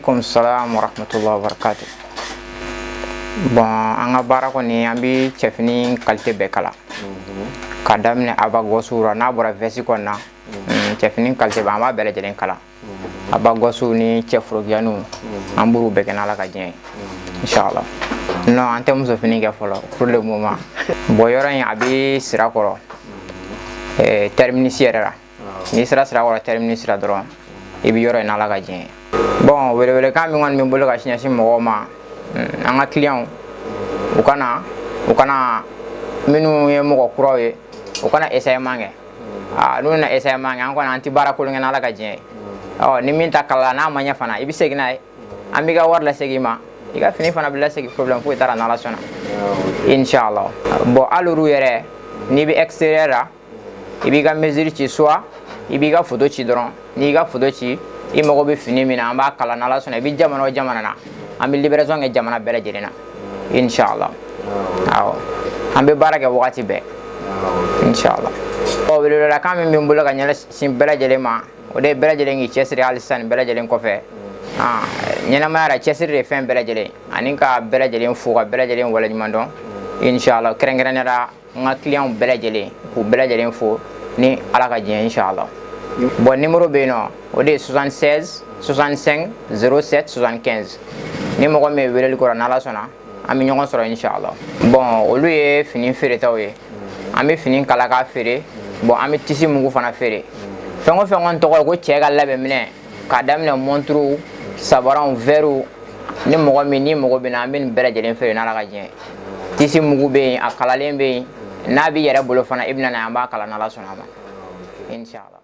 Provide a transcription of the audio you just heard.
Alaikum salam wa rahmatullahi wa barakatuh. Bon, an ka baara kɔni an bi cɛfini qualité bɛɛ kala. Ka daminɛ abagosu ra n'a bɔra vesti kɔni na. Cɛfini qualité bɛɛ an b'a bɛɛ lajɛlen kala. Abagosu ni cɛforogiyanu an b'u bɛɛ kɛ n'Ala ka diɲɛ ye. Inshallah. Non, an tɛ muso fini kɛ fɔlɔ pour le moment. Bon, yɔrɔ in a bi sira kɔrɔ. Terminus yɛrɛ la. Ni sira kɔrɔ terminus ra dɔrɔn i bi yɔrɔ in n'Ala ka diɲɛ ye. Bon, welekan min kɔni bɛ n bolo ka ɲɛsin mɔgɔw ma, an ka clients u kana minnu ye mɔgɔ kuraw ye u kana essayement kɛ. N'u na essayement kɛ an kɔni an tɛ baara kolon kɛ n'Ala ka diɲɛ ye. Ni min ta kalala n'a ma ɲɛ fana i bɛ segin n'a ye an b'i ka wari lasegin i ma i ka fini fana bɛ lasegin problème foyi t'a la n'Ala sɔnna. Inshallah. Bon, hali olu yɛrɛ n'i bɛ extérieur la i b'i ka mesure ci soit i b'i ka photo ci dɔrɔn n'i ka photo ci i mago bɛ fini min na an b'a kala n'Ala sɔnna i bɛ jamana o jamana na an bɛ livraison kɛ jamana bɛɛ lajɛlen na inshallah. Awɔ an bɛ baara kɛ wagati bɛɛ inshallah. Welewelekan min bɛ n bolo ka ɲɛsin bɛɛ lajɛlen ma o de ye bɛɛ lajɛlen k'i cɛsiri hali sisan nin bɛɛ lajɛlen kɔfɛ. Ɲɛnamaya la cɛsiri de ye fɛn bɛɛ lajɛlen ani ka bɛɛ lajɛlen fo ka bɛɛ lajɛlen waleɲuman dɔn inshallah. Kɛrɛnkɛrɛnnenya la n ka clients bɛɛ lajɛlen k'u bɛɛ lajɛlen fo ni Ala ka diɲɛ inshallah. Bon, numéro bɛ yen nɔ o de ye 76 65 07 75 ni mɔgɔ min ye weleli kɔrɔ n'Ala sɔnna an bɛ ɲɔgɔn sɔrɔ inshallah. Bon, olu ye fini feeretaw ye an bɛ fini kala k'a feere. Bon, an bɛ tisi mugu fana feere. Fɛn o fɛn kɔni tɔgɔ ye ko cɛ ka labɛn minɛ k'a daminɛ montre sabaranw verrew ni mɔgɔ min ni mago bɛ na an bɛ nin bɛɛ lajɛlen feere n'Ala ka diɲɛ ye. Tisi mugu bɛ yen a kalalen bɛ yen n'a b'i yɛrɛ bolo fana i bɛ na n'a ye an b'a kala n'Ala sɔnna a ma inshallah.